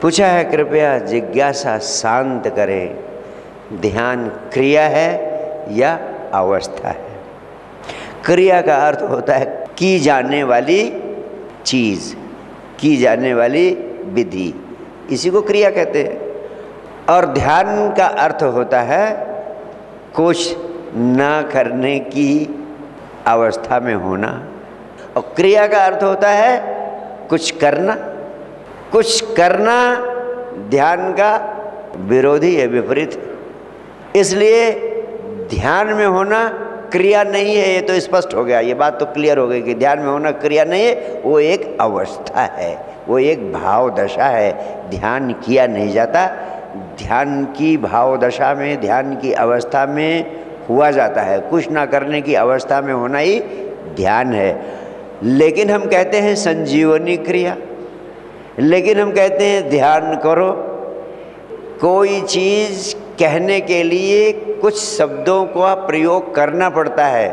पूछा है कृपया जिज्ञासा शांत करें, ध्यान क्रिया है या अवस्था है? क्रिया का अर्थ होता है की जाने वाली चीज़, की जाने वाली विधि, इसी को क्रिया कहते हैं। और ध्यान का अर्थ होता है कुछ ना करने की अवस्था में होना, और क्रिया का अर्थ होता है कुछ करना। कुछ करना ध्यान का विरोधी है, विपरीत। इसलिए ध्यान में होना क्रिया नहीं है, ये तो स्पष्ट हो गया, ये बात तो क्लियर हो गई कि ध्यान में होना क्रिया नहीं है, वो एक अवस्था है, वो एक भाव दशा है। ध्यान किया नहीं जाता, ध्यान की भाव दशा में, ध्यान की अवस्था में हुआ जाता है। कुछ ना करने की अवस्था में होना ही ध्यान है। लेकिन हम कहते हैं संजीवनी क्रिया, लेकिन हम कहते हैं ध्यान करो। कोई चीज़ कहने के लिए कुछ शब्दों का प्रयोग करना पड़ता है,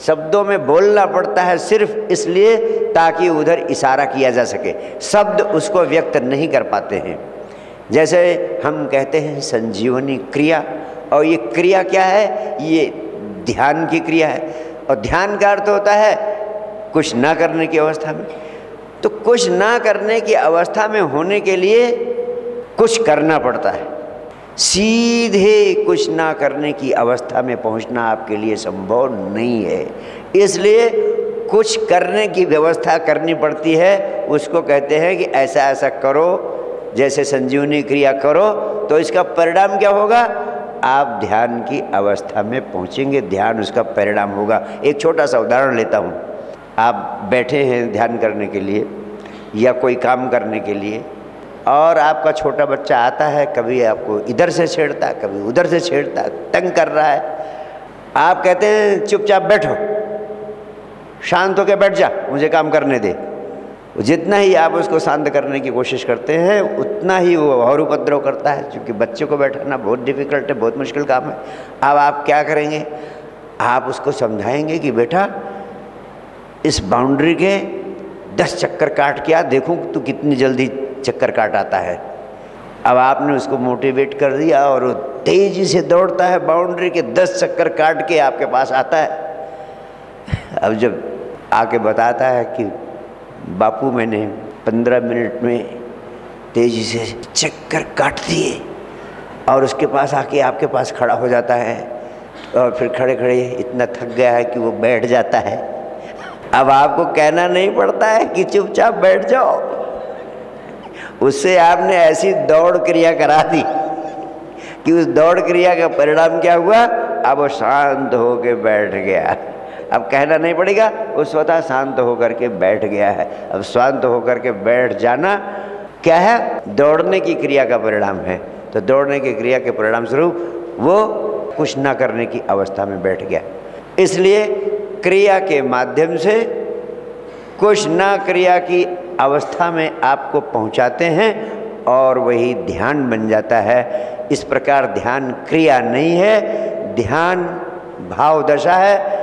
शब्दों में बोलना पड़ता है, सिर्फ इसलिए ताकि उधर इशारा किया जा सके। शब्द उसको व्यक्त नहीं कर पाते हैं। जैसे हम कहते हैं संजीवनी क्रिया, और ये क्रिया क्या है? ये ध्यान की क्रिया है। और ध्यान का अर्थ होता है कुछ ना करने की अवस्था में। तो कुछ ना करने की अवस्था में होने के लिए कुछ करना पड़ता है। सीधे कुछ ना करने की अवस्था में पहुंचना आपके लिए संभव नहीं है, इसलिए कुछ करने की व्यवस्था करनी पड़ती है। उसको कहते हैं कि ऐसा ऐसा करो, जैसे संजीवनी क्रिया करो, तो इसका परिणाम क्या होगा? आप ध्यान की अवस्था में पहुंचेंगे, ध्यान उसका परिणाम होगा। एक छोटा सा उदाहरण लेता हूँ। आप बैठे हैं ध्यान करने के लिए या कोई काम करने के लिए, और आपका छोटा बच्चा आता है, कभी आपको इधर से छेड़ता, कभी उधर से छेड़ता, तंग कर रहा है। आप कहते हैं चुपचाप बैठो, शांत होकर बैठ जा, मुझे काम करने दे। जितना ही आप उसको शांत करने की कोशिश करते हैं, उतना ही वो और उपद्रव करता है, क्योंकि बच्चे को बैठाना बहुत डिफ़िकल्ट है, बहुत मुश्किल काम है। अब आप क्या करेंगे? आप उसको समझाएंगे कि बेटा इस बाउंड्री के 10 चक्कर काट के आ, देखूं तू कितनी जल्दी चक्कर काट आता है। अब आपने उसको मोटिवेट कर दिया और वो तेज़ी से दौड़ता है, बाउंड्री के 10 चक्कर काट के आपके पास आता है। अब जब आके बताता है कि बापू मैंने 15 मिनट में तेज़ी से चक्कर काट दिए, और उसके पास आके आपके पास खड़ा हो जाता है, और फिर खड़े खड़े इतना थक गया है कि वो बैठ जाता है। अब आपको कहना नहीं पड़ता है कि चुपचाप बैठ जाओ, उससे आपने ऐसी दौड़ क्रिया करा दी कि उस दौड़ क्रिया का परिणाम क्या हुआ? अब वो शांत होकर बैठ गया। अब कहना नहीं पड़ेगा, वो स्वतः शांत होकर के बैठ गया है। अब शांत होकर के बैठ जाना क्या है? दौड़ने की क्रिया का परिणाम है। तो दौड़ने की क्रिया के परिणाम स्वरूप वो कुछ ना करने की अवस्था में बैठ गया। इसलिए क्रिया के माध्यम से कुछ ना क्रिया की अवस्था में आपको पहुंचाते हैं, और वही ध्यान बन जाता है। इस प्रकार ध्यान क्रिया नहीं है, ध्यान भाव दशा है।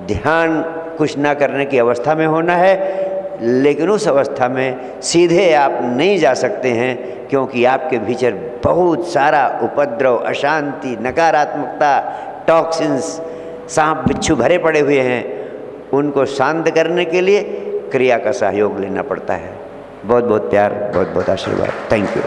ध्यान कुछ ना करने की अवस्था में होना है, लेकिन उस अवस्था में सीधे आप नहीं जा सकते हैं, क्योंकि आपके भीतर बहुत सारा उपद्रव, अशांति, नकारात्मकता, टॉक्सिन्स, सांप बिच्छू भरे पड़े हुए हैं। उनको शांत करने के लिए क्रिया का सहयोग लेना पड़ता है। बहुत बहुत प्यार, बहुत बहुत आशीर्वाद। Thank you.